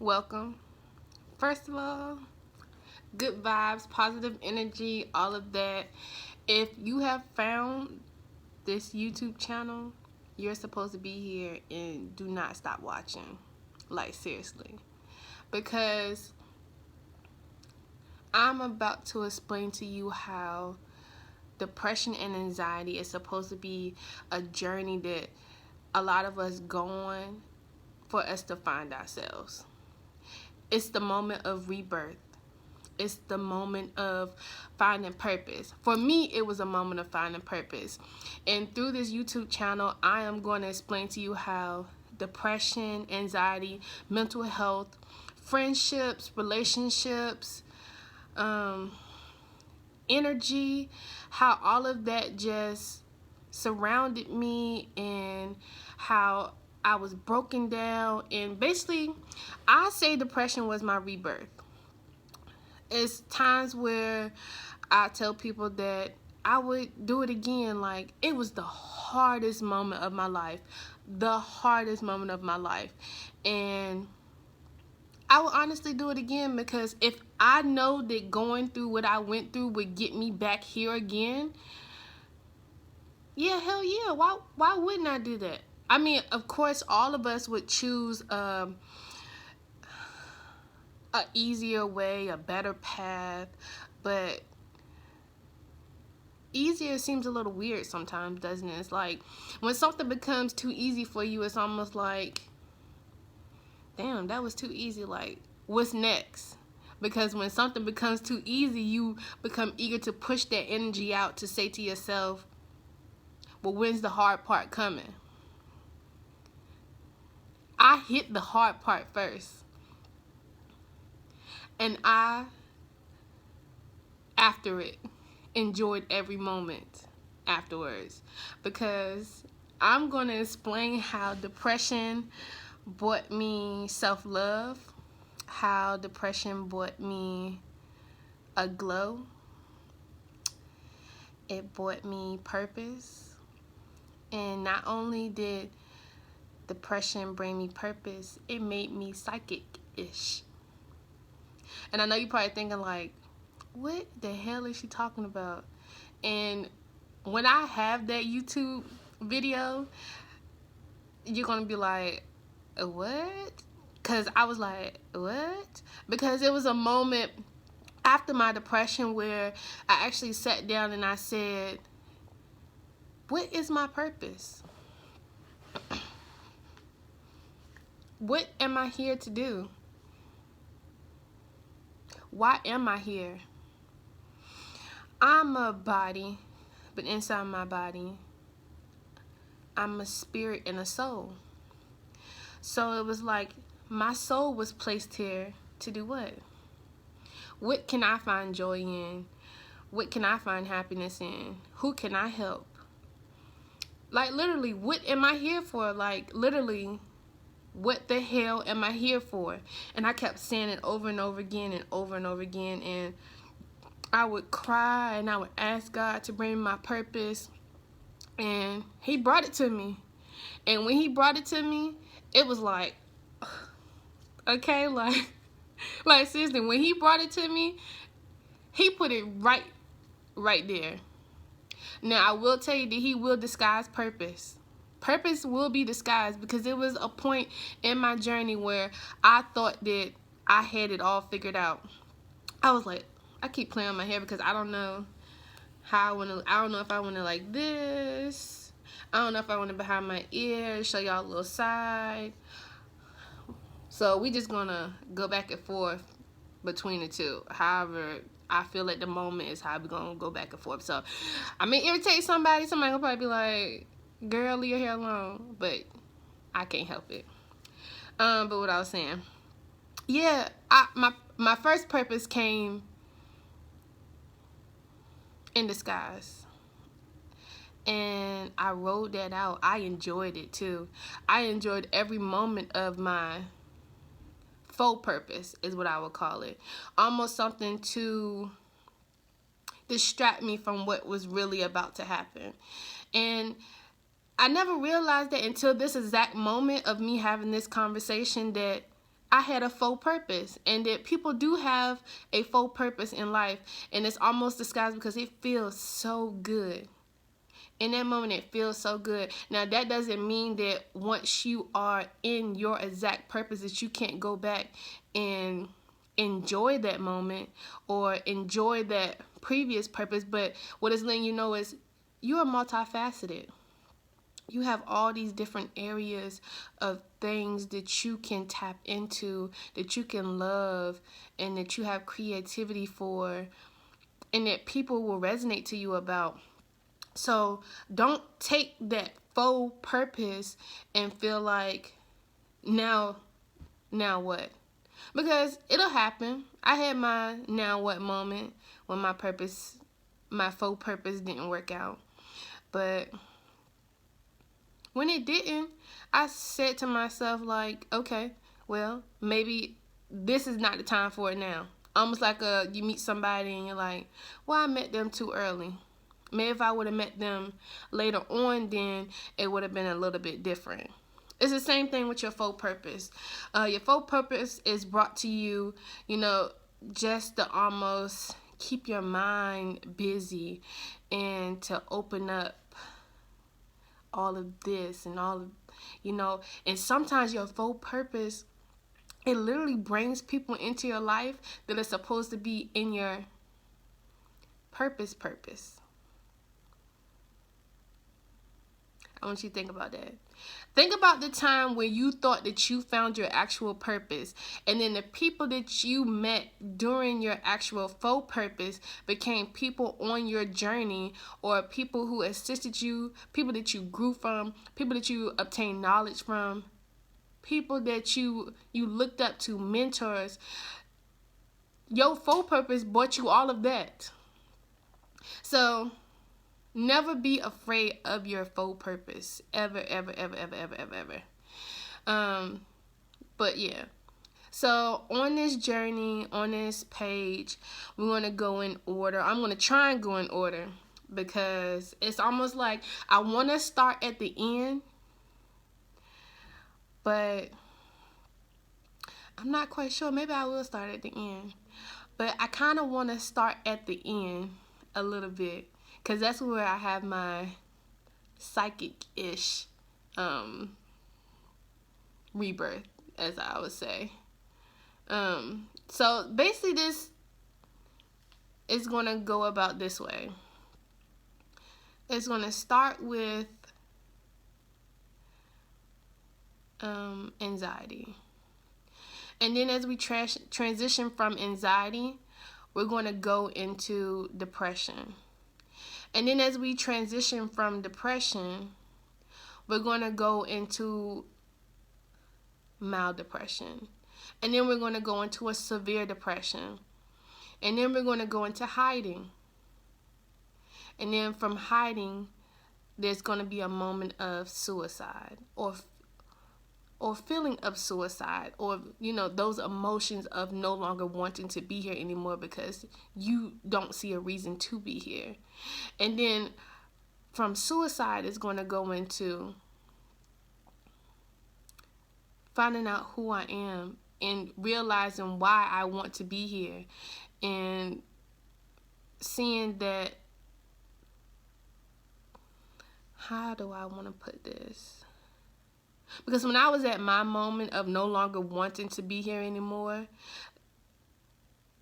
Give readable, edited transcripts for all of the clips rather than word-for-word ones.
welcome. First of all, good vibes, positive energy, all of that. If you have found this YouTube channel, you're supposed to be here and do not stop watching. Like, seriously. Because I'm about to explain to you how depression and anxiety is supposed to be a journey that a lot of us go on for us to find ourselves. It's the moment of rebirth. It's the moment of finding purpose. For me, it was a moment of finding purpose. And through this YouTube channel, I am going to explain to you how depression, anxiety, mental health, friendships, relationships, energy, how all of that just surrounded me, and how I was broken down. And basically, I say depression was my rebirth. It's times where I tell people that I would do it again. Like, it was the hardest moment of my life. The hardest moment of my life. And I will honestly do it again, because if I know that going through what I went through would get me back here again, yeah, hell yeah. Why wouldn't I do that? I mean, of course, all of us would choose a easier way, a better path, but easier seems a little weird sometimes, doesn't it? It's like when something becomes too easy for you, it's almost like, damn, that was too easy. Like, what's next? Because when something becomes too easy, you become eager to push that energy out to say to yourself, well, when's the hard part coming? I hit the hard part first. And I, after it, enjoyed every moment afterwards. Because I'm going to explain how depression brought me self-love, how depression brought me a glow. It brought me purpose. And not only did depression bring me purpose, it made me psychic-ish. And I know you're probably thinking, like, what the hell is she talking about? And when I have that YouTube video, you're going to be like, what? Because I was like, what? Because it was a moment after my depression where I actually sat down and I said, what is my purpose? What am I here to do? Why am I here? I'm a body, but inside my body, I'm a spirit and a soul. So it was like my soul was placed here to do what? What can I find joy in? What can I find happiness in? Who can I help? Like, literally, what am I here for? Like, literally, what the hell am I here for? And I kept saying it over and over again and over and over again. And I would cry and I would ask God to bring me my purpose. And he brought it to me. And when he brought it to me, it was like, okay, like seriously, when he brought it to me, he put it right there. Now, I will tell you that he will disguise purpose. Purpose will be disguised, because it was a point in my journey where I thought that I had it all figured out. I was like, I keep playing on my hair because I don't know how I want to. I don't know if I want to like this. I don't know if I want it behind my ear, show y'all a little side. So we just gonna go back and forth between the two. However I feel at the moment is how we're gonna go back and forth. So I may irritate somebody. Somebody will probably be like, girl, leave your hair alone. But I can't help it. But what I was saying, yeah, my first purpose came in disguise. And I wrote that out. I enjoyed it too. I enjoyed every moment of my faux purpose, is what I would call it. Almost something to distract me from what was really about to happen. And I never realized that until this exact moment of me having this conversation, that I had a faux purpose, and that people do have a faux purpose in life, and it's almost disguised because it feels so good. In that moment, it feels so good. Now, that doesn't mean that once you are in your exact purpose that you can't go back and enjoy that moment or enjoy that previous purpose. But what it's letting you know is you are multifaceted. You have all these different areas of things that you can tap into, that you can love, and that you have creativity for, and that people will resonate to you about. So don't take that faux purpose and feel like, now what? Because it'll happen. I had my now what moment when my faux purpose didn't work out. But when it didn't, I said to myself, like, okay, well, maybe this is not the time for it now. Almost like you meet somebody and you're like, well, I met them too early. Maybe if I would have met them later on, then it would have been a little bit different. It's the same thing with your faux purpose. Your faux purpose is brought to you, just to almost keep your mind busy and to open up all of this and all of, and sometimes your faux purpose, it literally brings people into your life that are supposed to be in your purpose. I want you to think about that. Think about the time where you thought that you found your actual purpose, and then the people that you met during your actual faux purpose became people on your journey, or people who assisted you, people that you grew from, people that you obtained knowledge from, people that you looked up to, mentors. Your faux purpose brought you all of that. So never be afraid of your faux purpose. Ever. But yeah. So on this journey, on this page, we want to go in order. I'm going to try and go in order because it's almost like I want to start at the end, but I'm not quite sure. Maybe I will start at the end. But I kind of want to start at the end a little bit, because that's where I have my psychic-ish rebirth, as I would say. So basically this is going to go about this way. It's going to start with anxiety. And then as we transition from anxiety, we're going to go into depression. And then as we transition from depression, we're going to go into mild depression. And then we're going to go into a severe depression. And then we're going to go into hiding. And then from hiding, there's going to be a moment of suicide or feeling of suicide, or those emotions of no longer wanting to be here anymore because you don't see a reason to be here. And then from suicide is going to go into finding out who I am and realizing why I want to be here, and seeing that, how do I want to put this? Because when I was at my moment of no longer wanting to be here anymore,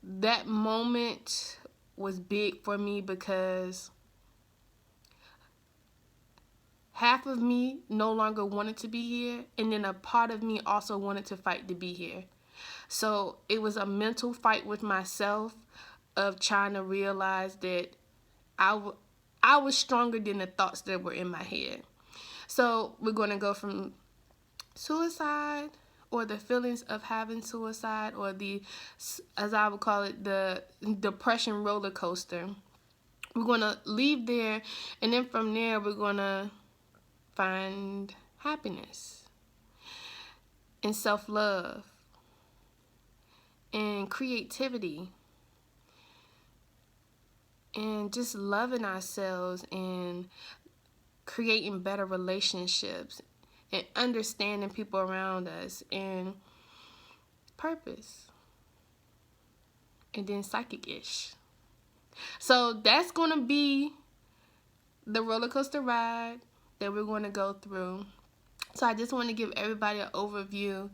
that moment was big for me because half of me no longer wanted to be here, and then a part of me also wanted to fight to be here. So it was a mental fight with myself of trying to realize that I was stronger than the thoughts that were in my head. So we're going to go from suicide, or the feelings of having suicide, or the, as I would call it, the depression roller coaster. We're going to leave there, and then from there we're going to find happiness and self-love and creativity and just loving ourselves and creating better relationships and understanding people around us and purpose. And then psychic-ish. So that's going to be the roller coaster ride that we're going to go through. So I just want to give everybody an overview.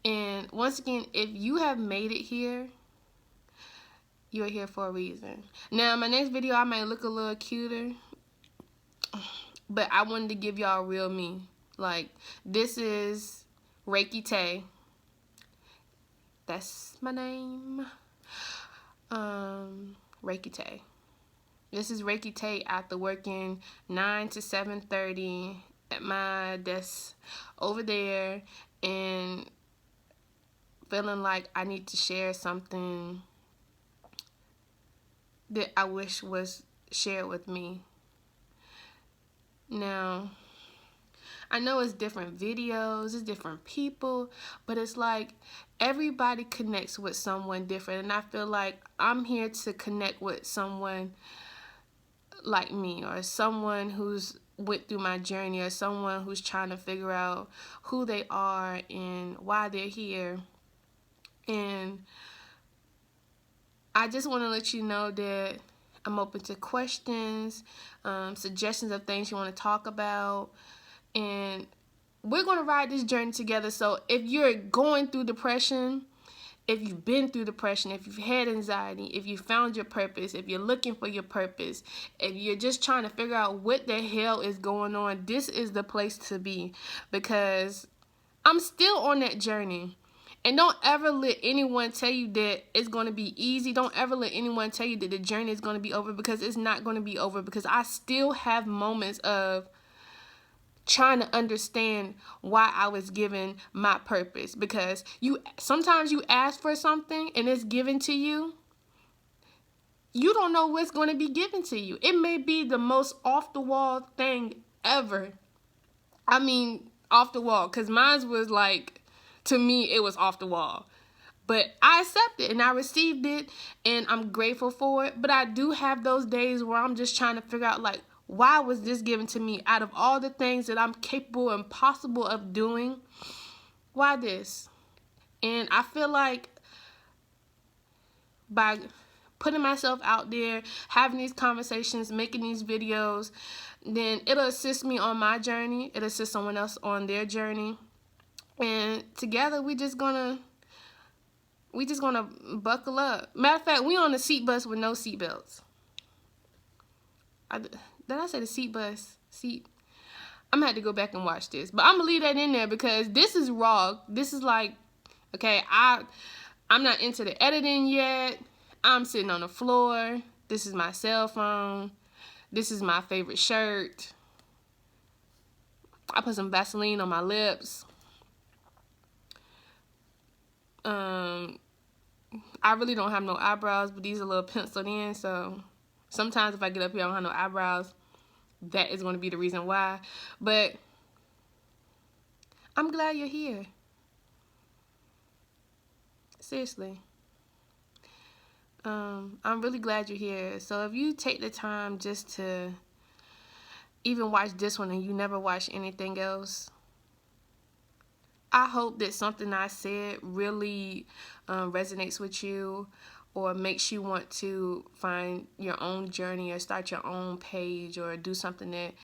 And once again, if you have made it here, you're here for a reason. Now, my next video, I might look a little cuter, but I wanted to give y'all real me. Like, this is Reiki Tay. That's my name. Reiki Tay. This is Reiki Tay after working 9 to 7:30 at my desk over there and feeling like I need to share something that I wish was shared with me. Now, I know it's different videos, it's different people, but it's like everybody connects with someone different, and I feel like I'm here to connect with someone like me, or someone who's went through my journey, or someone who's trying to figure out who they are and why they're here. And I just want to let you know that I'm open to questions, suggestions of things you want to talk about, and we're going to ride this journey together. So if you're going through depression, if you've been through depression, if you've had anxiety, if you found your purpose, if you're looking for your purpose, if you're just trying to figure out what the hell is going on, this is the place to be, because I'm still on that journey. And don't ever let anyone tell you that it's going to be easy. Don't ever let anyone tell you that the journey is going to be over, because it's not going to be over, because I still have moments of trying to understand why I was given my purpose. Because sometimes you ask for something and it's given to you. You don't know what's going to be given to you. It may be the most off the wall thing ever. I mean, off the wall, because mine was like, to me, it was off the wall. But I accepted and I received it, and I'm grateful for it. But I do have those days where I'm just trying to figure out, like, why was this given to me? Out of all the things that I'm capable and possible of doing, why this? And I feel like by putting myself out there, having these conversations, making these videos, then it'll assist me on my journey. It'll assist someone else on their journey. And together we just gonna buckle up. Matter of fact, we on the seat bus with no seat belts. Did I say the seat bus? I'm gonna have to go back and watch this, but I'm gonna leave that in there because this is raw. This is like, okay, I'm not into the editing yet. I'm sitting on the floor. This is my cell phone. This is my favorite shirt. I put some Vaseline on my lips. I really don't have no eyebrows, but these are a little penciled in, so sometimes if I get up here I don't have no eyebrows. That is going to be the reason why. But I'm glad you're here. Seriously. I'm really glad you're here. So if you take the time just to even watch this one and you never watch anything else, I hope that something I said really resonates with you, or makes you want to find your own journey or start your own page or do something that